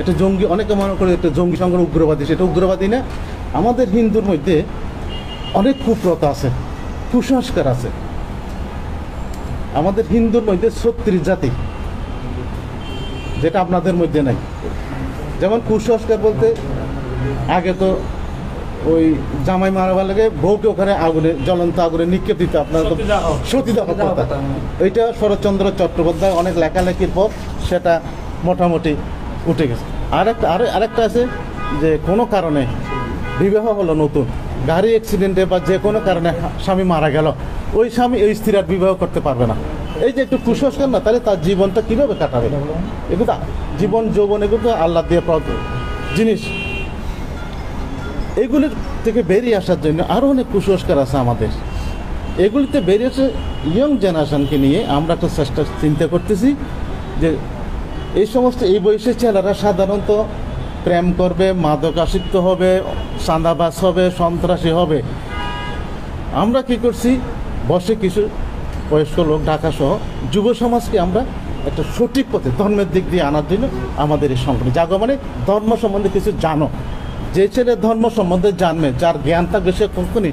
এটা জঙ্গি, অনেকে মনে করে এটা জঙ্গি সংগঠন, উগ্রবাদী। সেটা উগ্রবাদী না। আমাদের হিন্দুর মধ্যে অনেক কুপ্রথা আছে, কুসংস্কার আছে। আমাদের হিন্দুর মধ্যে 36 জাতি, যেটা আপনাদের মধ্যে নাই। যেমন কুসংস্কার বলতে, আগে তো ওই জামাই মারাবার লাগে বউকে ওখানে আগুনে, জ্বলন্ত আগুনে নিক্ষেপ দিতে, আপনার তো সতীদাহ প্রথা। এইটা শরৎচন্দ্র চট্টোপাধ্যায় অনেক লেখালেখির পর সেটা মোটামুটি উঠে গেছে। আরেকটা আছে যে কোনো কারণে বিবাহ হলো নতুন, গাড়ি অ্যাক্সিডেন্টে বা যে কোনো কারণে স্বামী মারা গেল, ওই স্বামী এই স্ত্রী আর বিবাহ করতে পারবে না। এই যে একটু কুসংস্কার না, তাহলে তার জীবনটা কীভাবে কাটাবে? এগুলো জীবন যৌবন, এগুলো তো আল্লাহ দিয়ে জিনিস। এগুলির থেকে বেরিয়ে আসার জন্য আরও অনেক কুসংস্কার আছে আমাদের। এগুলিতে বেরিয়েছে ইয়ং জেনারেশনকে নিয়ে আমরা একটা চিন্তা করতেছি যে এই সমস্ত এই বয়সের ছেলেরা সাধারণত প্রেম করবে, মাদকাসক্ত হবে, চাঁদাবাজ হবে, সন্ত্রাসী হবে। আমরা কি করছি, বসে কিছু বয়স্ক লোক ঢাকা সহ যুব সমাজকে আমরা একটা সঠিক পথে ধর্মের দিক দিয়ে আনার জন্য আমাদের এই সংগঠন। জাগো মানে ধর্ম সম্বন্ধে কিছু জানো। যে ছেলে ধর্ম সম্বন্ধে জানবে, যার জ্ঞান থাকবে, সে কখনই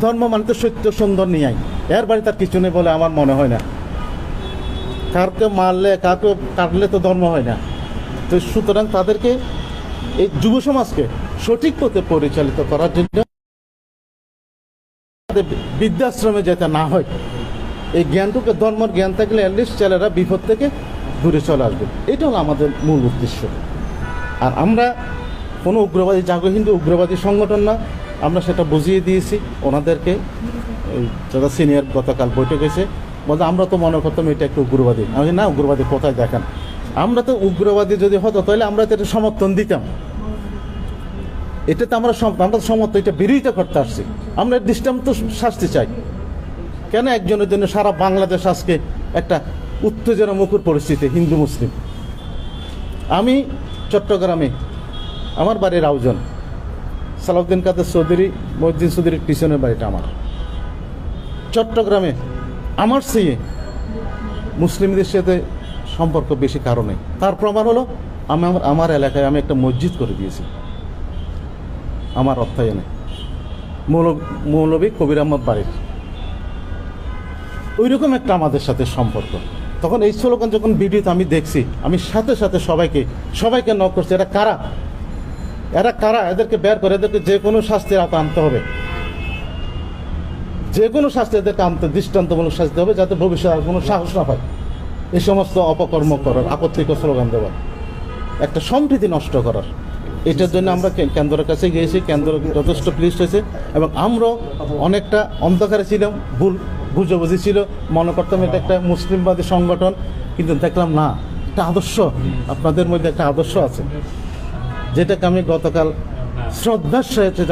ধর্ম মানে তো সত্য সুন্দর নিয়ে এর বাড়ি তার কিছু নেই বলে আমার মনে হয় না। কাউকে মারলে, কাউকে কাটলে তো ধর্ম হয় না। তো সুতরাং তাদেরকে, এই যুব সমাজকে সঠিক পথে পরিচালিত করার জন্য বৃদ্ধাশ্রমে যেতে না হয়, এই জ্ঞানটুকু, ধর্মের জ্ঞান থাকলে অ্যাটলিস্ট ছেলেরা বিপদ থেকে দূরে চলে আসবে। এটা হলো আমাদের মূল উদ্দেশ্য। আর আমরা কোনো উগ্রবাদী, জাগো হিন্দু উগ্রবাদী সংগঠন না, আমরা সেটা বুঝিয়ে দিয়েছি ওনাদেরকে। যারা সিনিয়র গতকাল বৈঠক হয়েছে, বলতে আমরা তো মনে করতাম এটা একটু উগ্রবাদী। আমি না, উগ্রবাদী কোথায় দেখান? আমরা তো উগ্রবাদী যদি হতো তাহলে আমরা তো এটা সমর্থন দিতাম। এটাতে আমরা সমর্থন, এটা বিরোধিতা করতে আসছি। আমরা দৃষ্টান্ত শাস্তি চাই। কেন একজনের জন্য সারা বাংলাদেশ আজকে একটা উত্তেজনা মুখর পরিস্থিতি, হিন্দু মুসলিম? আমি চট্টগ্রামে, আমার বাড়ি রাউজান, সালাউদ্দিন কাদের চৌধুরী, মহিউদ্দিন চৌধুরীর পিছনের বাড়িটা আমার। চট্টগ্রামে আমার চেয়ে মুসলিমদের সাথে সম্পর্ক বেশি কারণে। তার প্রমাণ হলো আমার এলাকায় আমি একটা মসজিদ করে দিয়েছি আমার অর্থায়নে, মৌলভী কবির আহমদ বাড়ির। ওই রকম একটা আমাদের সাথে সম্পর্ক। তখন এই স্লোগান যখন ভিডিওতে আমি দেখছি, আমি সাথে সাথে সবাইকে নক করছি, এরা কারা, এদেরকে বের করে, এদেরকে যে কোনো শাস্তির আওতা আনতে হবে, যে কোনো শাস্তি এদেরকে আনতে, দৃষ্টান্তমূলক শাস্তি হবে, যাতে ভবিষ্যতে আর কোনো সাহস না পায় এই সমস্ত অপকর্ম করার, আপত্তিকর স্লোগান দেওয়ার, একটা সম্প্রীতি নষ্ট করার। এটার জন্য আমরা কেন্দ্রের কাছে গিয়েছি, কেন্দ্র যথেষ্ট প্লিজড হয়েছে। এবং আমরাও অনেকটা অন্ধকারে ছিলাম, বুঝাবুঝি ছিল, মনে করতাম এটা একটা মুসলিমবাদী সংগঠন, কিন্তু দেখলাম না, একটা আদর্শ, আপনাদের মধ্যে একটা আদর্শ আছে, যেটাকে আমি গতকাল শ্রদ্ধার সাথে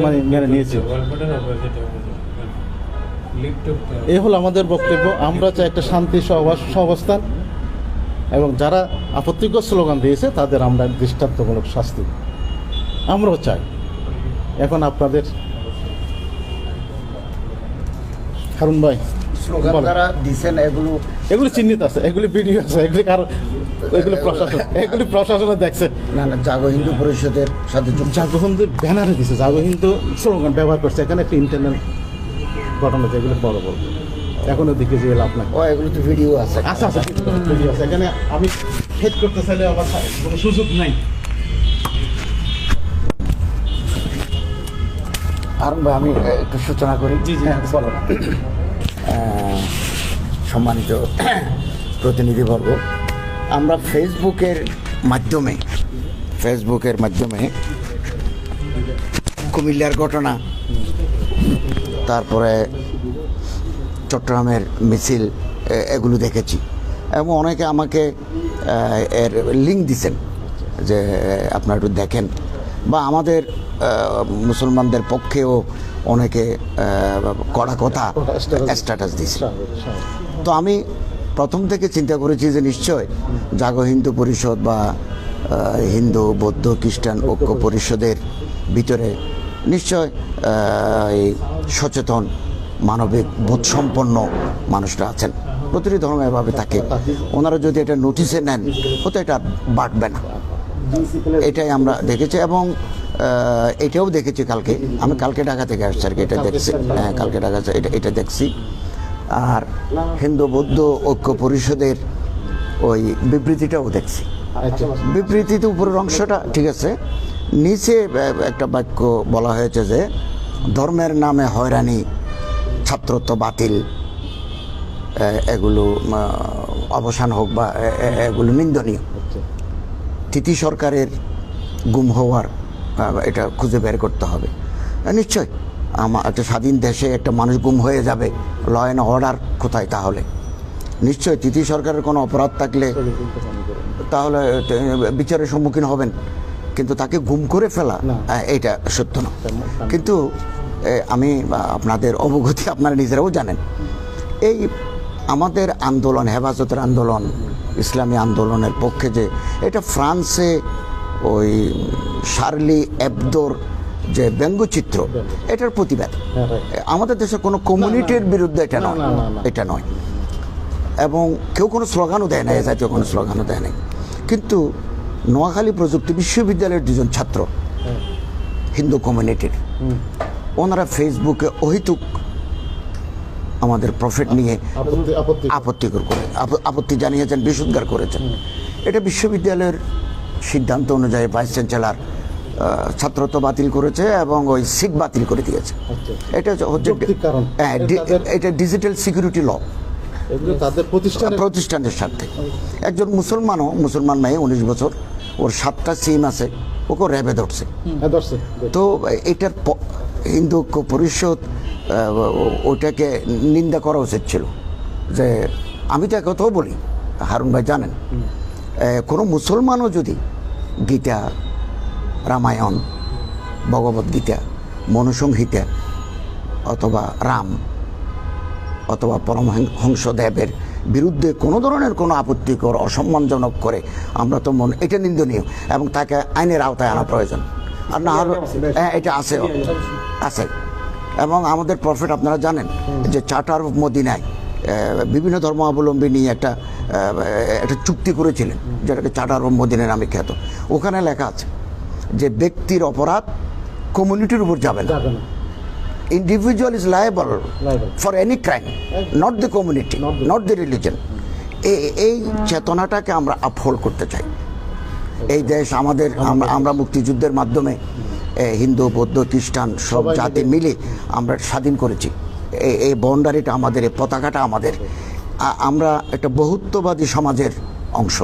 আমি মেনে নিয়েছি। এ হলো আমাদের বক্তব্য। আমরা চাই একটা শান্তি সহাবস্থান, এবং যারা আপত্তিকর স্লোগান দিয়েছে তাদের আমরা দৃষ্টান্তমূলক শাস্তি আমরাও চাই। এখন আপনাদের হারুন ভাই, স্লোগান যারা দিয়েছেন এগুলি চিহ্নিত আছে, এগুলি ভিডিও আছে, এগুলি প্রশাসনে দেখছে। না, জাগো হিন্দু পরিষদের সাথে জাগো হিন্দুর ব্যানারে দিছে, জাগো হিন্দু স্লোগান ব্যবহার করছে। এখানে একটা ইন্টারনাল ঘটনা আছে, এগুলো বড় এখনো দেখে যে লাভ নাই। এগুলো তো ভিডিও আছে। আচ্ছা, ভিডিও আছে। এখানে আমি হেড করতে চাইলে আবার কোনো সুযোগ নাই। আর আমি একটু সূচনা করি। জি, বলো। সম্মানিত প্রতিনিধিবর্গ, আমরা ফেসবুকের মাধ্যমে কুমিল্লার ঘটনা, তারপরে চট্টগ্রামের মিছিল, এগুলো দেখেছি। এবং অনেকে আমাকে এর লিঙ্ক দিছেন যে আপনারা একটু দেখেন, বা আমাদের মুসলমানদের পক্ষেও অনেকে কড়া কথা স্ট্যাটাস দিয়েছে। তো আমি প্রথম থেকে চিন্তা করেছি যে নিশ্চয় জাগো হিন্দু পরিষদ বা হিন্দু বৌদ্ধ খ্রিস্টান ঐক্য পরিষদের ভিতরে নিশ্চয় এই সচেতন মানবিক বোধসম্পন্ন মানুষরা আছেন, প্রতিটি ধর্ম এভাবে থাকে। ওনারা যদি এটা নোটিশে নেন, হয়তো এটা বাড়বে না। এটাই আমরা দেখেছি এবং এটাও দেখেছি কালকে, আমি কালকে ঢাকা থেকে আসছি আর কি, এটা দেখছি, হ্যাঁ কালকে ঢাকা এটা দেখছি। আর হিন্দু বৌদ্ধ ঐক্য পরিষদের ওই বিবৃতিটাও দেখছি। আচ্ছা বিবৃতিতে উপরের অংশটা ঠিক আছে, নিচে একটা বাক্য বলা হয়েছে যে ধর্মের নামে হয়রানি, ছাত্রত্ব বাতিল, এগুলো অবসান হোক বা এগুলো নিন্দনীয়। তিথি সরকারের গুম হওয়ার এটা খুঁজে বের করতে হবে। নিশ্চয় একটা স্বাধীন দেশে একটা মানুষ গুম হয়ে যাবে, ল অ্যান্ড অর্ডার কোথায় তাহলে? নিশ্চয় তিথি সরকারের কোনো অপরাধ থাকলে তাহলে বিচারের সম্মুখীন হবেন, কিন্তু তাকে গুম করে ফেলা এটা সত্য না। কিন্তু আমি আপনাদের অবগতি, আপনারা নিজেরাও জানেন, এই আমাদের আন্দোলন, হেফাজতের আন্দোলন, ইসলামী আন্দোলনের পক্ষে যে এটা ফ্রান্সে ওই শার্লি এবদোর যে ব্যঙ্গচিত্র, এটার প্রতিবাদ। আমাদের দেশের কোনো কমিউনিটির বিরুদ্ধে এটা নয়, এটা নয়। এবং কেউ কোনো স্লোগানও দেয় না, এ জাতীয় কোনো স্লোগানও দেয় নাই। কিন্তু নোয়াখালী প্রযুক্তি বিশ্ববিদ্যালয়ের দুজন ছাত্র হিন্দু কমিউনিটির, ওনারা ফেসবুকে অহেতুক আমাদের প্রফেট নিয়ে আপত্তি জানিয়েছেন, বিষোদ্গার করেছেন। এটা বিশ্ববিদ্যালয়ের সিদ্ধান্ত অনুযায়ী ভাইস চ্যান্সেলর ছাত্রত্ব বাতিল করেছে এবং ওই সিট বাতিল করে দিয়েছে। এটা হচ্ছে এটা ডিজিটাল সিকিউরিটি ল, প্রতিষ্ঠানের স্বার্থে। একজন মুসলমান মেয়ে 19 বছর, ওর 7টা সিম আছে, ওকে র্যাবে ধরছে। তো এটার হিন্দু পরিষদ ওইটাকে নিন্দা করা উচিত ছিল। যে আমি তো একথাও বলি, হারুন ভাই জানেন, কোনো মুসলমানও যদি গীতা, রামায়ণ, ভগবদ্গীতা, মনুসংহিতা অথবা রাম অথবা পরমহংস দেবের বিরুদ্ধে কোনো ধরনের কোনো আপত্তিকর, অসম্মানজনক করে, আমরা তো এটা নিন্দনীয় এবং তাকে আইনের আওতায় আনা প্রয়োজন। আর না হলে এটা আছে। এবং আমাদের প্রফেট আপনারা জানেন যে চার্টার অফ মদিনায় বিভিন্ন ধর্মাবলম্বী নিয়ে একটা চুক্তি করেছিলেন, যেটাকে চার্টার অফ মদিনা নামে খ্যাত। ওখানে লেখা আছে যে ব্যক্তির অপরাধ কমিউনিটির উপর যাবে না। Individual is liable for any crime, not the community, not the religion. এই চেতনাটাকে আমরা আপহোল্ড করতে চাই। এই দেশ আমাদের, আমরা মুক্তিযুদ্ধের মাধ্যমে হিন্দু, বৌদ্ধ, খ্রিস্টান সব জাতি মিলে আমরা স্বাধীন করেছি। এই বাউন্ডারিটা আমাদের, এই পতাকাটা আমাদের। আমরা একটা বহুত্ববাদী সমাজের অংশ,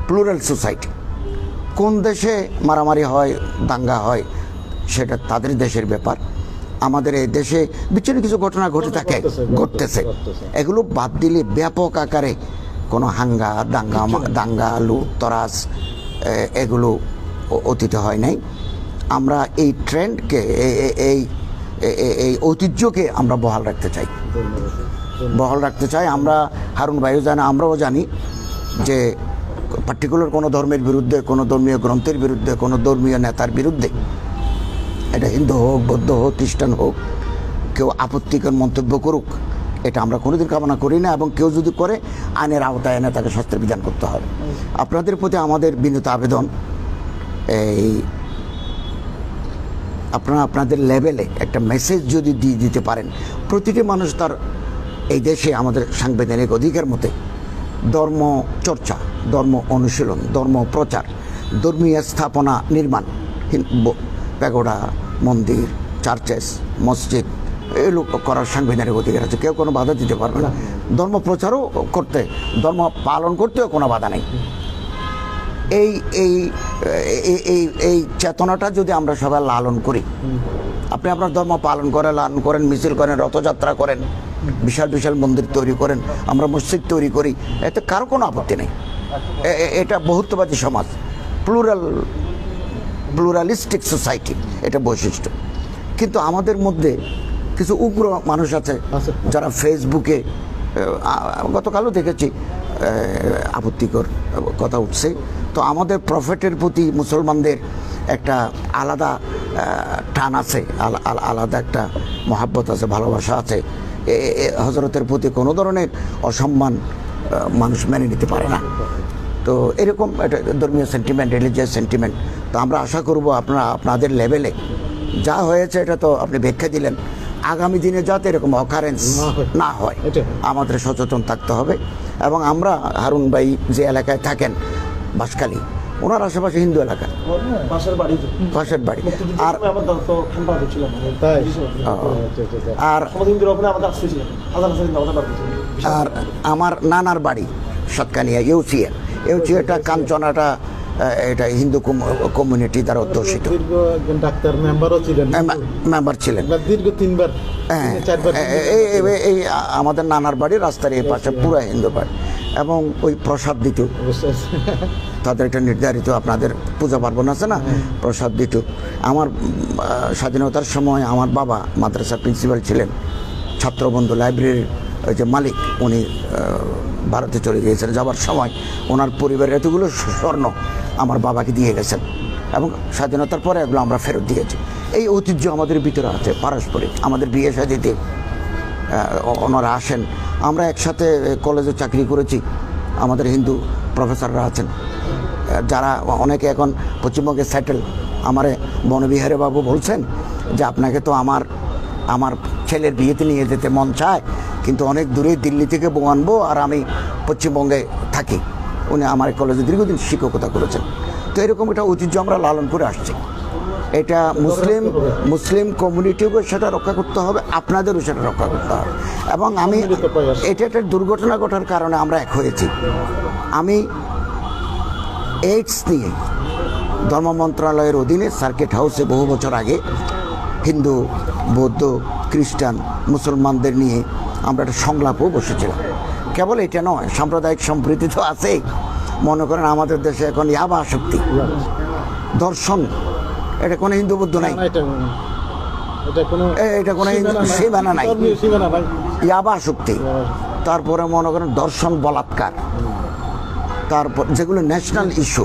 প্লুরাল সোসাইটি। কোন দেশে মারামারি হয়, দাঙ্গা হয়, সেটা তাদের দেশের ব্যাপার। আমাদের এই দেশে বিচ্ছিন্ন কিছু ঘটনা ঘটতেছে, এগুলো বাদ দিলে ব্যাপক আকারে কোনো দাঙ্গা, লুট, তরাস এগুলো অতীতে হয় নাই। আমরা এই ট্রেন্ডকে, এই ঐতিহ্যকে আমরা বহাল রাখতে চাই। আমরা, হারুন ভাইও জানে, আমরাও জানি যে পার্টিকুলার কোনো ধর্মের বিরুদ্ধে, কোনো ধর্মীয় গ্রন্থের বিরুদ্ধে, কোনো ধর্মীয় নেতার বিরুদ্ধে, এটা হিন্দু হোক, বৌদ্ধ হোক, খ্রিস্টান হোক, কেউ আপত্তিকর মন্তব্য করুক, এটা আমরা কোনোদিন কামনা করি না। এবং কেউ যদি করে, আইনের আওতায় এনে তাকে শাস্তির বিধান করতে হবে। আপনাদের প্রতি আমাদের বিনীত আবেদন, এই আপনারা আপনাদের লেভেলে একটা মেসেজ যদি দিয়ে দিতে পারেন, প্রতিটি মানুষ তার এই দেশে আমাদের সাংবিধানিক অধিকার মতে ধর্ম চর্চা, ধর্ম অনুশীলন, ধর্ম প্রচার, ধর্মীয় স্থাপনা নির্মাণ, প্যাগোডা, মন্দির, চার্চেস, মসজিদ, এগুলো করার সাংবিধানিক অধিকার আছে। কেউ কোনো বাধা দিতে পারবে না। ধর্ম প্রচারও করতে, ধর্ম পালন করতেও কোনো বাধা নেই। এই এই এই চেতনাটা যদি আমরা সবাই লালন করি, আপনি আপনার ধর্ম লালন করেন, মিছিল করেন, রথযাত্রা করেন, বিশাল বিশাল মন্দির তৈরি করেন, আমরা মসজিদ তৈরি করি, এতে কারো কোনো আপত্তি নেই। এটা বহুত্ববাদী সমাজ, প্লুরালিস্টিক সোসাইটি, এটা বৈশিষ্ট্য। কিন্তু আমাদের মধ্যে কিছু উগ্র মানুষ আছে যারা ফেসবুকে, গতকালও দেখেছি আপত্তিকর কথা উঠছে। তো আমাদের প্রফেটের প্রতি মুসলমানদের একটা আলাদা টান আছে, আলাদা একটা মহাব্বত আছে, ভালোবাসা আছে। হজরতের প্রতি কোনো ধরনের অসম্মান মানুষ মেনে নিতে পারে না। তো এরকম একটা ধর্মীয় সেন্টিমেন্ট, রিলিজিয়াস সেন্টিমেন্ট। তো আমরা আশা করব আপনারা আপনাদের লেভেলে যা হয়েছে এটা তো আপনি ব্যাখ্যা দিলেন, আগামী দিনে যাতে এরকম অকারেন্স না হয় আমাদের সচেতন থাকতে হবে। এবং আমরা হারুন ভাই যে এলাকায় থাকেন বাঁশখালী, ওনার আশেপাশে হিন্দু এলাকা, পাশের বাড়ি। আর আর আমার নানার বাড়ি সাতকানিয়া, ইউচিয়াটা কাঞ্চনাটা, এটা হিন্দু কমিউনিটি দ্বারা অধ্যুষিত। ডাক্তার মেম্বারও ছিলেন, মেম্বার ছিলেন দীর্ঘ 3 বার। এই আমাদের নানার বাড়ি রাস্তার এই পাশে পুরো হিন্দু বাড়ি। এবং ওই প্রসাদ দিত, তাদের একটা নির্ধারিত আপনাদের পূজা পার্বণ আছে না, প্রসাদ দিত। আমার স্বাধীনতার সময় আমার বাবা মাদ্রাসার প্রিন্সিপাল ছিলেন, ছাত্রবন্ধু লাইব্রেরির ওই যে মালিক, উনি ভারতে চলে গিয়েছেন। যাওয়ার সময় ওনার পরিবারের এতগুলো স্বর্ণ আমার বাবাকে দিয়ে গেছেন, এবং স্বাধীনতার পরে এগুলো আমরা ফেরত দিয়েছি। এই ঐতিহ্য আমাদের ভিতরে আছে পারস্পরিক। আমাদের বিয়ে শাদীতে ওনারা আসেন, আমরা একসাথে কলেজে চাকরি করেছি। আমাদের হিন্দু প্রফেসররা আছেন যারা অনেকে এখন পশ্চিমবঙ্গে সেটেল। আমারে বনবিহারী বাবু বলছেন যে আপনাকে তো আমার ছেলের বিয়েতে নিয়ে যেতে মন চায়, কিন্তু অনেক দূরে দিল্লি থেকে বউ আনবো, আর আমি পশ্চিমবঙ্গে থাকি। উনি আমার কলেজে দীর্ঘদিন শিক্ষকতা করেছেন। তো এরকম একটা ঐতিহ্য আমরা লালন করে আসছি। এটা মুসলিম কমিউনিটিকেও সেটা রক্ষা করতে হবে, আপনাদেরও সেটা রক্ষা করতে হবে। এবং আমি এটা একটা দুর্ঘটনা ঘটার কারণে আমরা এক হয়েছি। আমি এইডস নিয়ে ধর্ম মন্ত্রণালয়ের অধীনে সার্কিট হাউসে বহু বছর আগে হিন্দু, বৌদ্ধ, খ্রিস্টান, মুসলমানদের নিয়ে আমরা একটা সংলাপও বসেছিলাম। কেবল এটা নয়, সাম্প্রদায়িক সম্প্রীতি তো আছেই। মনে করেন আমাদের দেশে এখন ইয়াবা আসক্তি, দর্শন, এটা কোনো হিন্দু বৌদ্ধ নাই, এটা কোনো সীমানা নাই, ইয়াবা আসক্তি। তারপরে মনে করেন দর্শন, বলাৎকার, তারপর যেগুলো ন্যাশনাল ইস্যু,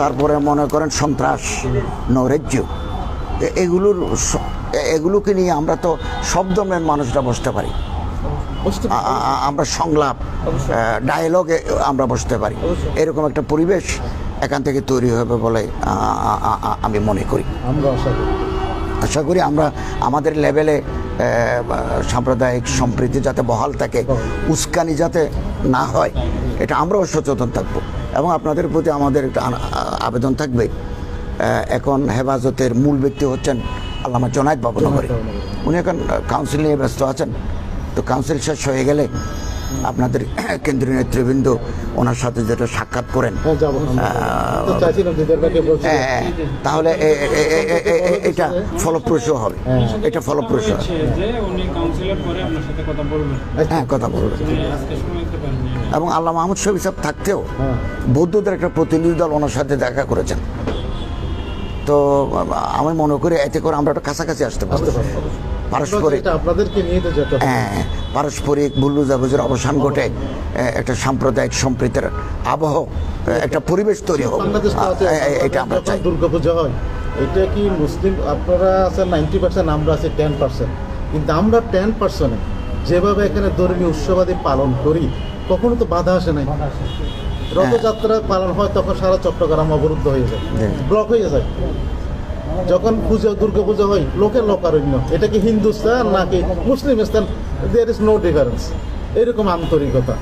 তারপরে মনে করেন সন্ত্রাস, নৈরাজ্য, এগুলোকে নিয়ে আমরা তো সব ধর্মের মানুষরা বসতে পারি। আমরা সংলাপ, ডায়ালগে আমরা বসতে পারি। এরকম একটা পরিবেশ এখান থেকে তৈরি হবে বলে আমি মনে করি। আশা করি আমরা আমাদের লেভেলে সাম্প্রদায়িক সম্প্রীতি যাতে বহাল থাকে, উস্কানি যাতে না হয়, এটা আমরাও সচেতন থাকবো। এবং আপনাদের প্রতি আমাদের একটা আবেদন থাকবে, এখন হেফাজতের মূল ব্যক্তি হচ্ছেন আল্লামা জোনায়েদ বাবুনগরী। উনি এখন কাউন্সিল নিয়ে ব্যস্ত আছেন। তো কাউন্সিল শেষ হয়ে গেলে আপনাদের কেন্দ্রীয় নেতৃবৃন্দ ওনার সাথে যেটা সাক্ষাৎ করেন, তাহলে এটা ফলপ্রসূ হবে। এটা ফলপ্রসূ হবে। হ্যাঁ, কথা বলবেন। এবং আল্লাহ মাহমুদ শফি সাহেব থাকতেও বৌদ্ধদের একটা প্রতিনিধি দল ওনার সাথে দেখা করেছেন। তো আমি মনে করি এতে করে আমরা একটা কাছাকাছি আসতে পারবো। পারস্পরিক পারস্পরিক ভুল বুঝাবুঝির অবসান ঘটে, একটা সাম্প্রদায়িক সম্প্রীতির আবহ, একটা পরিবেশ তৈরি হোক, এটা আমরা চাই। দুর্গাপূজা হয়, এটা কি মুসলিম আপনারা আছেন 90%, আমরা আছি 10%, কিন্তু আমরা 10% যেভাবে এখানে ধর্মীয় উৎসবাদি পালন করি, কখনো তো বাধা আসে নাই। রথযাত্রা পালন হয় তখন সারা চট্টগ্রাম অবরুদ্ধ হয়ে যায়, ব্লক হয়ে যায়। যখন পুজো, দুর্গা পুজো হয়, লোকের লোকারণ্য। এটা কি হিন্দুস্তান নাকি মুসলিমস্তান, দেয়ার ইজ নো ডিফারেন্স। এরকম আন্তরিকতা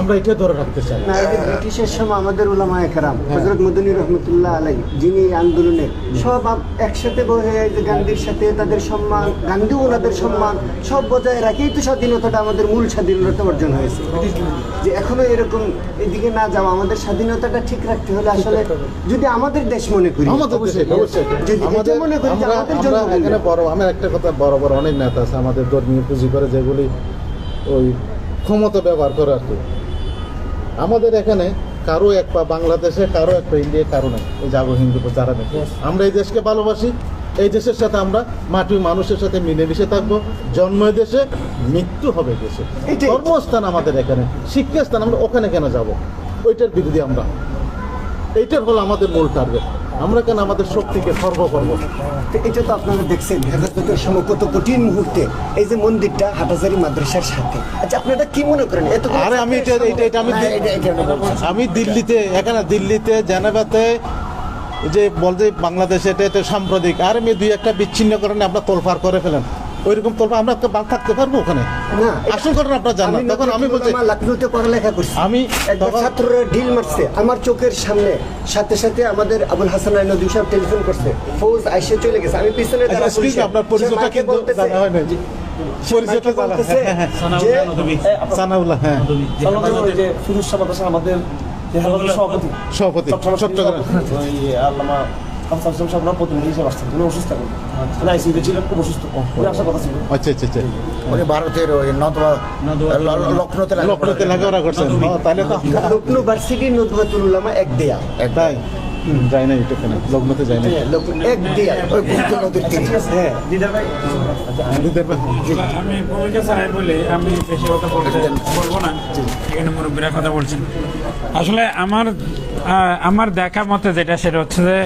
আমরা এটা ধরে রাখতে চাই। ব্রিটিশের সময় আমাদের উলামায়ে কেরাম, হযরত মদনী রহমতুল্লাহ আলাইহি, যিনি আন্দোলনের সব একসাথে বসে গান্ধীর সাথে তাদের সম্মান, গান্ধী ওনাদের সম্মান সব বজায় রাখেই তো স্বাধীনতাটা আমাদের মূল স্বাধীনতা অর্জন হয়েছে। যে এখনো এরকম এদিকে না যাওয়া, আমাদের স্বাধীনতাটা ঠিক রাখতে হলে আসলে যদি আমাদের দেশ মনে করি, আমাদের দেশে এখানে বড়, আমার একটা কথা, বড় বড় অনেক নেতা আছে আমাদের ধর্মীয় পুঁজি করে, যেগুলি ওই ক্ষমতা ব্যবহার করে আর কি। আমাদের এখানে কারো এক পা বাংলাদেশে, কারো এক পা ইন্ডিয়া, কারো নেই। এই যাবো হিন্দু যারা নেই, আমরা এই দেশকে ভালোবাসি, এই দেশের সাথে আমরা মাটি মানুষের সাথে মিলেমিশে থাকবো। জন্ম দেশে, মৃত্যু হবে দেশে। কর্মস্থান আমাদের এখানে, শিক্ষাস্থান আমরা ওখানে কেন যাব? ওইটার বিরোধী আমরা। এইটার হলো আমাদের মূল টার্গেট। আমরা কেন আমাদের শক্তিকে খর্ব করবো? তো এটা তো আপনারা দেখছেন হেফাজতের সময় কত কঠিন মুহূর্তে এই যে মন্দিরটা হাটাজারি মাদ্রাসার সাথে। আচ্ছা আপনারা কি মনে করেন এত আরে আমি আমি দিল্লিতে জেনেভাতে যে বলতে বাংলাদেশে এটা সাম্প্রদায়িক, আর আমি দুই একটা বিচ্ছিন্ন কারণে আপনার তোলফার করে ফেলেন, ওইরকম তোলফার আমরা তো থাকতে পারবো ওখানে? না, আসল ঘটনা আপনার জানেন। তখন আমি বলছি লখনৌতে পড়ালেখা করছি, আমি ছাত্ররা ঢিল মারছে আমার চোখের সামনে, সাথে সাথে আমাদের আবুল হাসান নদী সাহেব টেলিফোন করছে, ফৌজ আইসে চলে গেছে, আমি পিছনে দাঁড়া বলছি। আপনার পরিচয়টা কিন্তু জানা হয় না, পরিচয়টা জানা। সানাউল্লাহ, হ্যাঁ, ফিরোজ শাহ মাদ্রাসা আমাদের সভাপতি চট্টগ্রাম। আল্লামা প্রতিনিধি হিসেবে আসছেন, উনি অসুস্থ এখন, মানে আইসিইউতে ছিলেন, খুব অসুস্থ, উনি আসার কথা ছিল। আচ্ছা আচ্ছা আচ্ছা, উনি ভারতের ওই লখনৌতে লেখাপড়া করছেন, তাহলে তো লখনৌ ভার্সিটি নদওয়াতুল উলামা এক দেয়া, তাই যাই না, এটা কেন লগ্নতে যাই না, এক দেয়া ওই বুদ্ধ নদীর তীরে। হ্যাঁ দিদার ভাই, আমি ভূমিকা ছাড়াই বলে আমি বেশি কথা বলবো না, এখানে মুরব্বীরা কথা বলছেন। আসলে আমার দেখা মতে যেটা, সেটা হচ্ছে যে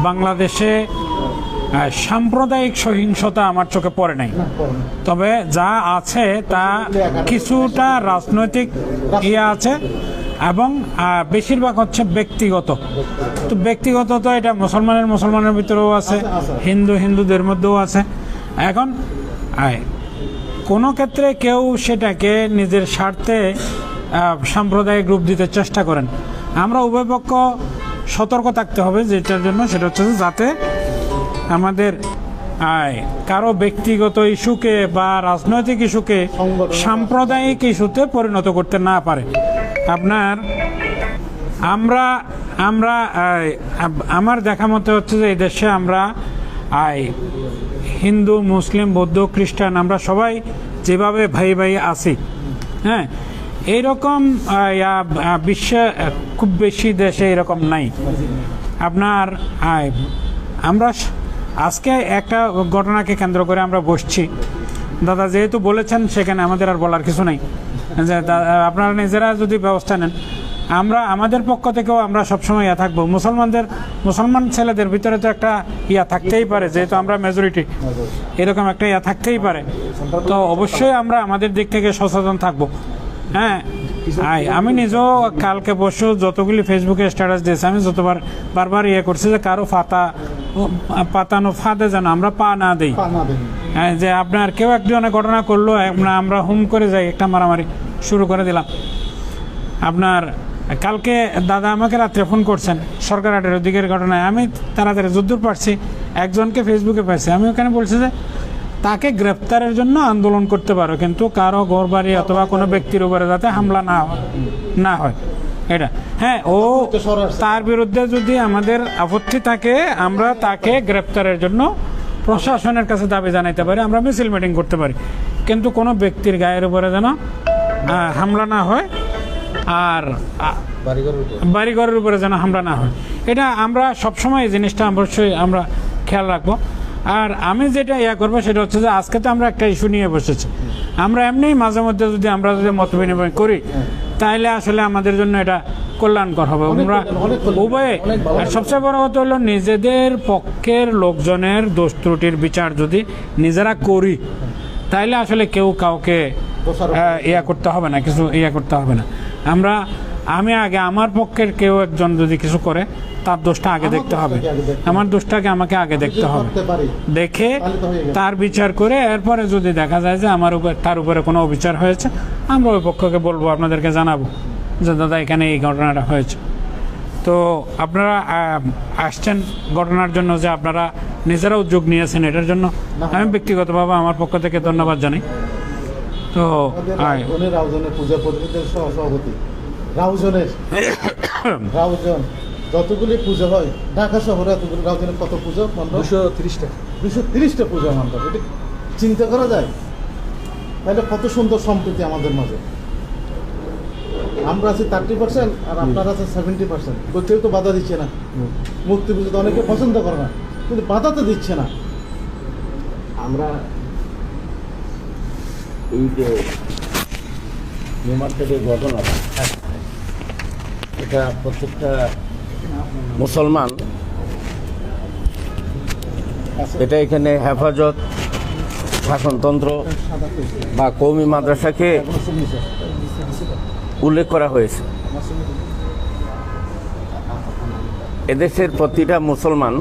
বাংলাদেশে সাম্প্রদায়িক সহিংসতা আমার চোখে পড়ে নাই, তবে যা আছে তা কিছুটা রাজনৈতিক ইয়ে আছে এবং বেশিরভাগ হচ্ছে ব্যক্তিগত। তো ব্যক্তিগত তো এটা মুসলমানের ভিতরেও আছে, হিন্দুদের মধ্যেও আছে। এখন কোনো ক্ষেত্রে কেউ সেটাকে নিজের স্বার্থে সাম্প্রদায়িক রূপ দিতে চেষ্টা করেন। আমরা উভয় পক্ষ সতর্ক থাকতে হবে যেটার জন্য, সেটা হচ্ছে যাতে আমাদের কারো ব্যক্তিগত ইস্যুকে বা রাজনৈতিক ইস্যুকে সাম্প্রদায়িক ইস্যুতে পরিণত করতে না পারে। আমার দেখা মতে হচ্ছে যে এই দেশে আমরা হিন্দু, মুসলিম, বৌদ্ধ, খ্রিস্টান আমরা সবাই যেভাবে ভাই ভাই আছি, হ্যাঁ, এইরকম বিশ্বে খুব বেশি দেশে এরকম নাই। আমরা আজকে একটা ঘটনাকে কেন্দ্র করে আমরা বসছি, দাদা যেহেতু বলেছেন সেখানে আমাদের আর বলার কিছু নাই, যে আপনারা নিজেরা যদি ব্যবস্থা নেন, আমাদের পক্ষ থেকেও আমরা সবসময় থাকবো। মুসলমান ছেলেদের ভিতরে তো একটা থাকতেই পারে, যেহেতু আমরা মেজরিটি, এরকম একটা থাকতেই পারে, তো অবশ্যই আমরা আমাদের দিক থেকে সচেতন থাকবো। হ্যাঁ, আমি নিজেও কালকে পরশু যতগুলি ফেসবুকে স্ট্যাটাস দিয়েছি, আমি বারবার করছি যে কারো পাতানো ফাঁদে যেন আমরা পা না দিই। হ্যাঁ, যে আপনার কেউ একজনে ঘটনা করলো, আমরা হুম করে যাই, একটা মারামারি শুরু করে দিলাম। কালকে দাদা আমাকে রাত্রে ফোন করছেন সরকারহাটের ওদিকের ঘটনায়, আমি তাড়াতাড়ি যদ্দূর পারছি একজনকে ফেসবুকে পাইছি, আমি ওখানে বলছি যে তাকে গ্রেপ্তারের জন্য আন্দোলন করতে পারো, কিন্তু কারো ঘরবাড়ি অথবা কোনো ব্যক্তির উপরে যাতে হামলা না হয় এটা। হ্যাঁ, তার বিরুদ্ধে যদি আমাদের আপত্তি থাকে, আমরা তাকে গ্রেপ্তারের জন্য প্রশাসনের কাছে দাবি জানাইতে পারি, আমরা মিছিল মিটিং করতে পারি, কিন্তু কোনো ব্যক্তির গায়ের উপরে যেন হামলা না হয় আর বাড়িঘরের উপরে যেন হামলা না হয়। এটা আমরা সবসময় এই জিনিসটা অবশ্যই আমরা খেয়াল রাখবো। আর আমি যেটা করবো সেটা হচ্ছে যে আজকে তো আমরা একটা ইস্যু নিয়ে বসেছি, আমরা এমনি মাঝে মধ্যে যদি মত বিনিময় করি, তাহলে আসলে আমাদের জন্য এটা কল্যাণকর হবে। আমরা উভয়ে, আর সবচেয়ে বড় কথা হলো নিজেদের পক্ষের লোকজনের দোষ ত্রুটির বিচার যদি নিজেরা করি, তাইলে আসলে কেউ কাউকে করতে হবে না, কিছু করতে হবে না। আমি আগে আমার পক্ষের কেউ একজন যদি কিছু করে, তার দোষটা আগে দেখতে হবে, আমার দোষটাকে আমাকে আগে দেখতে হবে, দেখে তার বিচার করে এরপরে যদি দেখা যায় যে তার উপরে কোনো অবিচার হয়েছে, আমরা ওই পক্ষকে বলবো, আপনাদেরকে জানাবো যে দাদা এখানে এই ঘটনাটা হয়েছে। তো আপনারা আসছেন ঘটনার জন্য, যে আপনারা নিজেরা উদ্যোগ নিয়েছেন, এটার জন্য আমি ব্যক্তিগতভাবে আমার পক্ষ থেকে ধন্যবাদ জানাই। তো পূজা পদ্ধতির সভাপতি রাউজন যতগুলি পুজো হয় ঢাকা শহরে, এতগুলি রাউজনের কত পুজো? 230টা পুজো মণ্ডপ। এটা চিন্তা করা যায়? তাহলে কত সুন্দর সম্প্রীতি আমাদের মাঝে। আমরা আছি 30% আর আপনারা আছে 70%। কেউ তো বাধা দিচ্ছে না। মূর্তি পুজো তো অনেকে পছন্দ করে না, কিন্তু বাধা তো দিচ্ছে না। আমরা এই যে নিউ মার্কেটের ঘটনাটা, এটা প্রত্যেকটা মুসলমান, এটা এখানে হেফাজত, শাসনতন্ত্র বা কওমি মাদ্রাসাকে উল্লেখ করা হয়েছে। এদেশের প্রতিটা মুসলমান